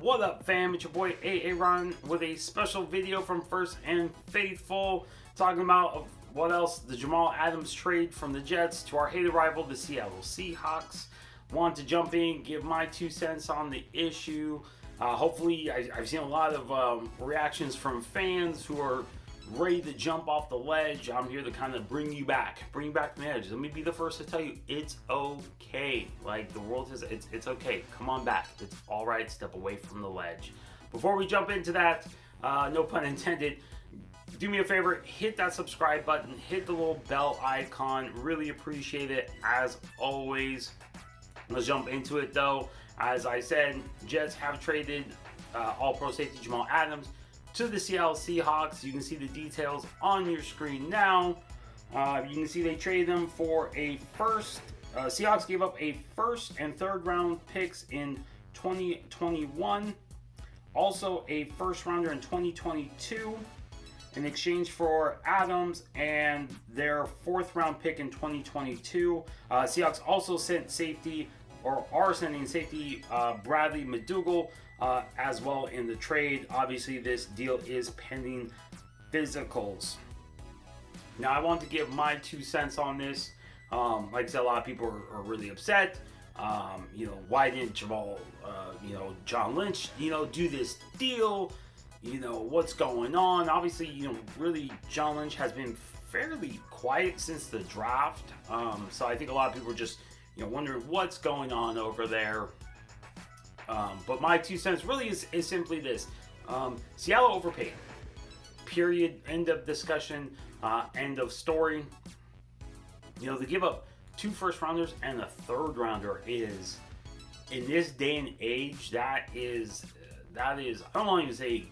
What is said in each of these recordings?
What up, fam? It's your boy Aaron with a special video from First and Faithful talking about what else, the Jamal Adams trade from the Jets to our hated rival, the Seattle Seahawks. Want to jump in, give my 2 cents on the issue. Hopefully, I've seen a lot of reactions from fans who are ready to jump off the ledge. I'm here to kind of bring you back from the edge. Let me be the first to tell you, it's okay. Like, the world says, it's okay. Come on back. It's all right. Step away from the ledge. Before we jump into that, no pun intended, do me a favor, hit that subscribe button, hit the little bell icon. Really appreciate it, as always. Let's jump into it, though. As I said, Jets have traded All-Pro safety Jamal Adams to the Seattle Seahawks. You can see the details on your screen now. You can see they traded them for a first. Seahawks gave up a first and third round picks in 2021. Also a first rounder in 2022 in exchange for Adams and their fourth round pick in 2022. Seahawks also sent safety, or are sending safety, Bradley McDougald as well in the trade. Obviously, this deal is pending physicals. Now, I want to give my 2 cents on this. Like I said, a lot of people are really upset. Why didn't Jamal, John Lynch, do this deal? What's going on? Obviously, really, John Lynch has been fairly quiet since the draft. So I think a lot of people are just, wondering what's going on over there. But my 2 cents really is simply this. Seattle overpaid. Period. End of discussion. End of story. To give up 2 first rounders and a third rounder is, in this day and age, that is I don't want to even say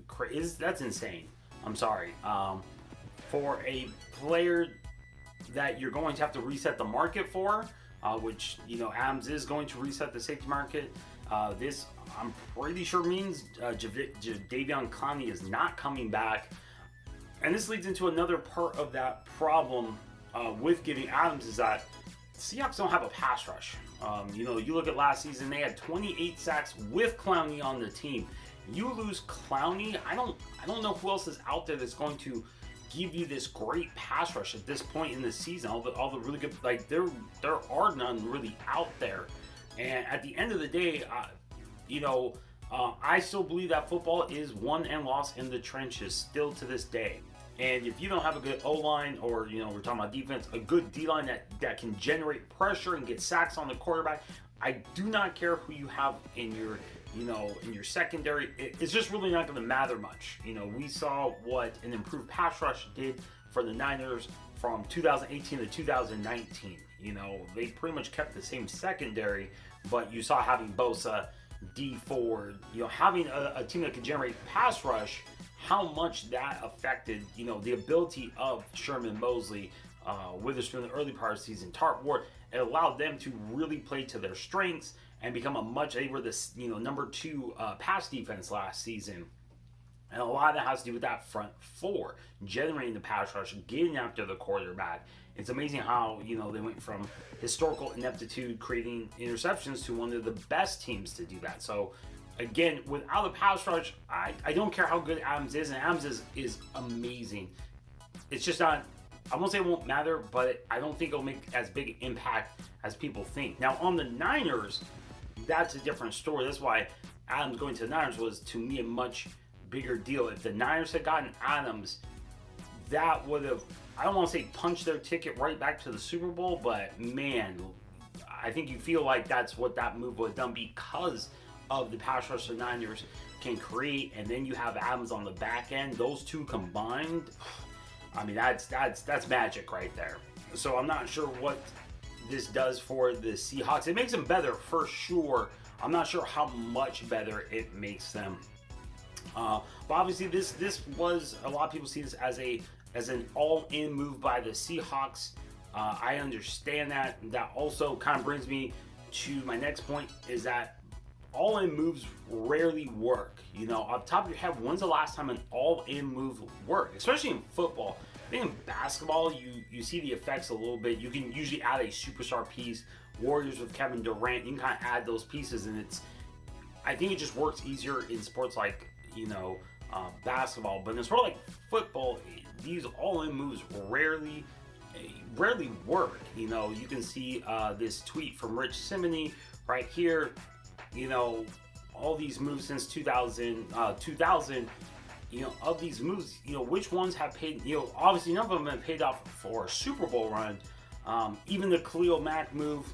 crazy. That's insane. I'm sorry. For a player that you're going to have to reset the market for, which, Adams is going to reset the safety market. This, I'm pretty sure, means Jadeveon Clowney is not coming back. And this leads into another part of that problem with getting Adams, is that Seahawks don't have a pass rush. You look at last season, they had 28 sacks with Clowney on the team. You lose Clowney, I don't know who else is out there that's going to give you this great pass rush at this point in the season. All the really good, like, there are none really out there. And at the end of the day, I still believe that football is won and lost in the trenches still to this day. And if you don't have a good O-line, or, we're talking about defense, a good D-line that can generate pressure and get sacks on the quarterback, I do not care who you have in your, in your secondary. It's just really not going to matter much. We saw what an improved pass rush did for the Niners from 2018 to 2019. They pretty much kept the same secondary, but you saw having Bosa, D Ford, having a team that could generate pass rush, how much that affected, the ability of Sherman, Mosley, Witherspoon in the early part of the season, Tart Ward. It allowed them to really play to their strengths and become they were the, number 2 pass defense last season. And a lot of that has to do with that front four, generating the pass rush, getting after the quarterback. It's amazing how, they went from historical ineptitude, creating interceptions, to one of the best teams to do that. So, again, without a pass rush, I don't care how good Adams is, and Adams is amazing. It's just not, I won't say it won't matter, but I don't think it'll make as big an impact as people think. Now, on the Niners, that's a different story. That's why Adams going to the Niners was, to me, a much bigger deal. If the Niners had gotten Adams, that would have, I don't want to say punched their ticket right back to the Super Bowl, but man, I think you feel like that's what that move was done, because of the pass rush the Niners can create, and then you have Adams on the back end. Those two combined, I mean, that's magic right there. So I'm not sure what this does for the Seahawks. It makes them better for sure. I'm not sure how much better it makes them. But obviously, this was, a lot of people see this as an all-in move by the Seahawks. I understand that. That also kind of brings me to my next point, is that all-in moves rarely work. Off the top of your head, when's the last time an all-in move worked? Especially in football. I think in basketball, you see the effects a little bit. You can usually add a superstar piece. Warriors with Kevin Durant, you can kind of add those pieces, and I think it just works easier in sports like, basketball. But in a sport like football, these all-in moves rarely work. You can see this tweet from Rich Simony right here. All these moves since 2000, of these moves, which ones have paid, obviously none of them have paid off for a Super Bowl run. Even the Khalil Mack move,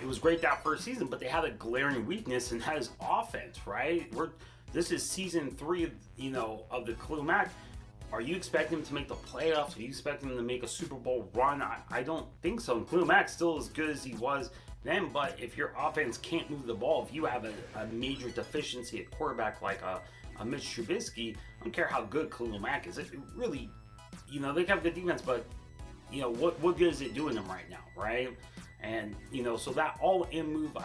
it was great that first season, but they had a glaring weakness, and that is offense, right? This is season 3, of the Khalil Mack. Are you expecting him to make the playoffs? Are you expecting him to make a Super Bowl run? I don't think so. And Khalil Mack's still as good as he was then, but if your offense can't move the ball, if you have a major deficiency at quarterback like a Mitch Trubisky, I don't care how good Khalil Mack is. It really, they have good defense, but what good is it doing them right now, right? And so that all-in move,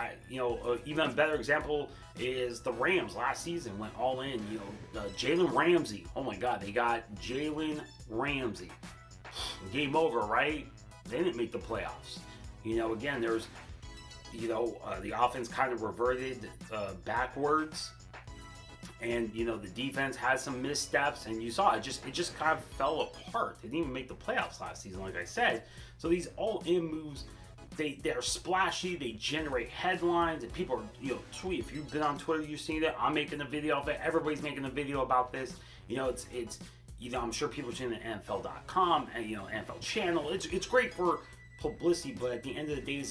even a better example is the Rams last season went all in. Jalen Ramsey. Oh my God, they got Jalen Ramsey. Game over, right? They didn't make the playoffs. Again, there's, the offense kind of reverted backwards. And the defense has some missteps, and you saw it just kind of fell apart. They didn't even make the playoffs last season, like I said. So these all-in moves, they're splashy, they generate headlines, and people are, tweet. If you've been on Twitter, you've seen it. I'm making a video of it. Everybody's making a video about this. It's I'm sure people are seeing it at NFL.com and NFL channel. It's great for publicity, but at the end of the day,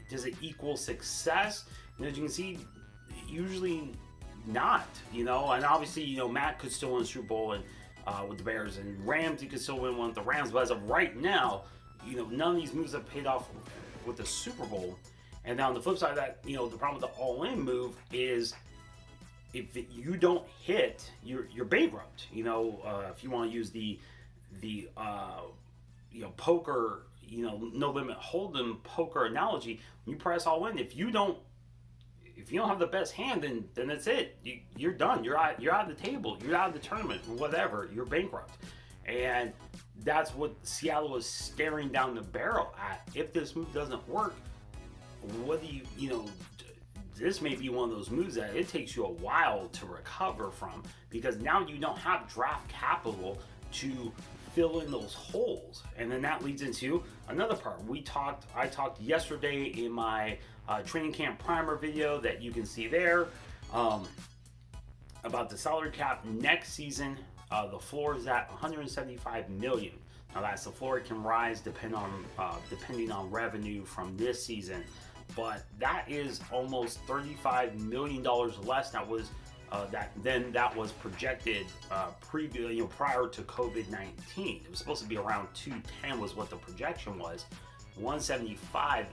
does it equal success? And as you can see, usually not, and obviously, Matt could still win a Super Bowl and with the Bears, and Ramsey could still win one with the Rams, but as of right now, none of these moves have paid off with the Super Bowl. And now on the flip side of that, the problem with the all-in move is if you don't hit, you're bankrupt. If you want to use the poker, no limit hold'em poker analogy, when you press all in, if you don't have the best hand, then that's it. You're done. You're out of the table. You're out of the tournament. Whatever. You're bankrupt. And that's what Seattle is staring down the barrel at. If this move doesn't work, what do this may be one of those moves that it takes you a while to recover from, because now you don't have draft capital to fill in those holes. And then that leads into another part. I talked yesterday in my training camp primer video that you can see there about the salary cap next season. The floor is at $175 million. Now that's the floor. It can rise depending on revenue from this season, but that is almost $35 million less. That was that was projected prior to COVID-19. It was supposed to be around 210 was what the projection was. 175.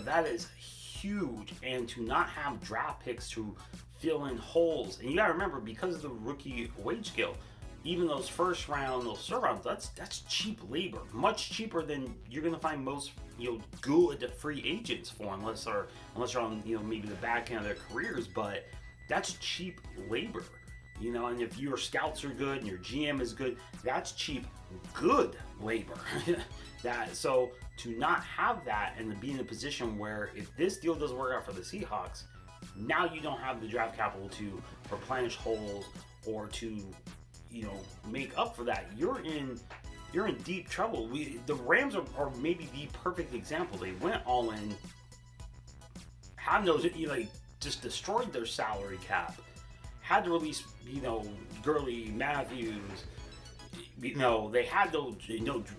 That is huge, and to not have draft picks to fill in holes, and you gotta remember, because of the rookie wage scale, even those first round, those third rounds, that's cheap labor, much cheaper than you're gonna find most good free agents for, unless they're on maybe the back end of their careers, but that's cheap labor, and if your scouts are good and your GM is good, that's cheap good labor. So to not have that and to be in a position where if this deal doesn't work out for the Seahawks, now you don't have the draft capital to replenish holes or to make up for that. You're in deep trouble. The Rams are maybe the perfect example. They went all in, have those, just destroyed their salary cap, had to release Gurley, Matthews. They had those,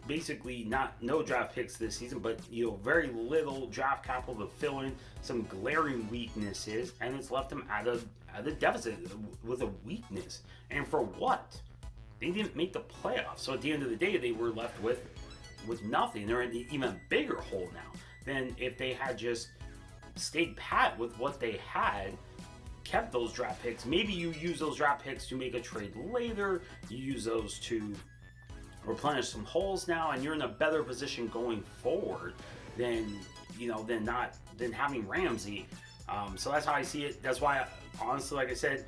basically no draft picks this season, but very little draft capital to fill in some glaring weaknesses, and it's left them at a deficit with a weakness. And for what? They didn't make the playoffs. So at the end of the day, they were left with nothing. They're in an even bigger hole now than if they had just stayed pat with what they had. Kept those draft picks. Maybe you use those draft picks to make a trade later. You use those to replenish some holes now, and you're in a better position going forward than having Ramsey. So that's how I see it. That's why, honestly, like I said,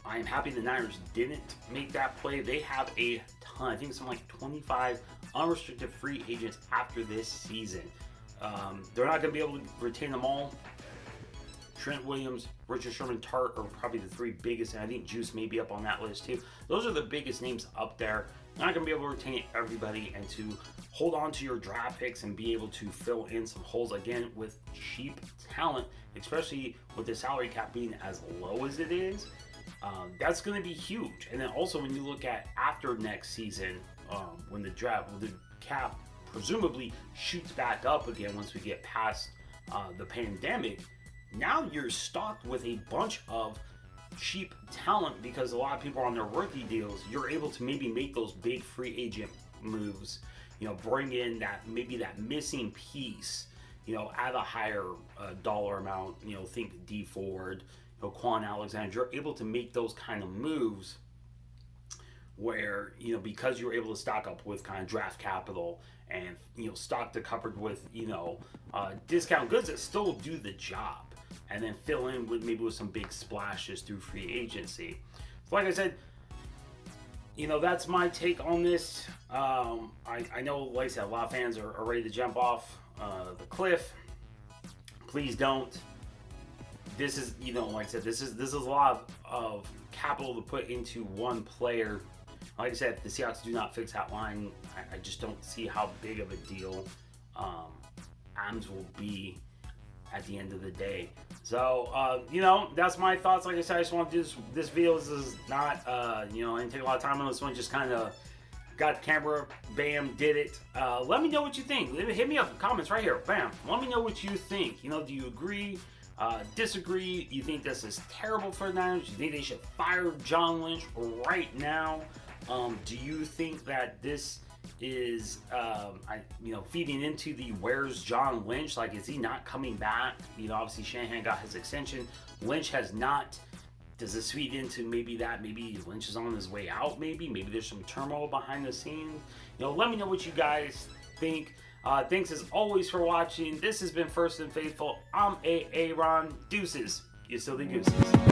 I am happy the Niners didn't make that play. They have a ton. I think something like 25 unrestricted free agents after this season. They're not going to be able to retain them all. Trent Williams, Richard Sherman, Tart are probably the three biggest, and I think Juice may be up on that list too. Those are the biggest names up there. You're not going to be able to retain everybody, and to hold on to your draft picks and be able to fill in some holes again with cheap talent, especially with the salary cap being as low as it is, that's going to be huge. And then also when you look at after next season, when the cap presumably shoots back up again once we get past the pandemic, now you're stocked with a bunch of cheap talent because a lot of people are on their rookie deals. You're able to maybe make those big free agent moves, bring in that missing piece, at a higher dollar amount, think D Ford, Quan Alexander. You're able to make those kind of moves where, because you're able to stock up with kind of draft capital and, stock the cupboard with, discount goods that still do the job, and then fill in with some big splashes through free agency. So like I said, that's my take on this. I know, like I said, a lot of fans are ready to jump off the cliff. Please don't. This is, like I said, this is a lot of capital to put into one player. Like I said, if the Seahawks do not fix that line, I just don't see how big of a deal Adams will be at the end of the day. So, that's my thoughts. Like I said, I just want to do this video. This is not, I didn't take a lot of time on this one. Just kind of got the camera, bam, did it. Let me know what you think. Hit me up in the comments right here, bam. Let me know what you think. Do you agree, disagree? You think this is terrible for the Niners? You think they should fire John Lynch right now? Do you think that this is, feeding into the where's John Lynch? Like, is he not coming back? Obviously Shanahan got his extension. Lynch has not. Does this feed into maybe Lynch is on his way out? Maybe there's some turmoil behind the scenes. Let me know what you guys think. Thanks as always for watching. This has been First and Faithful. I'm Aaron. Deuces. You silly gooses.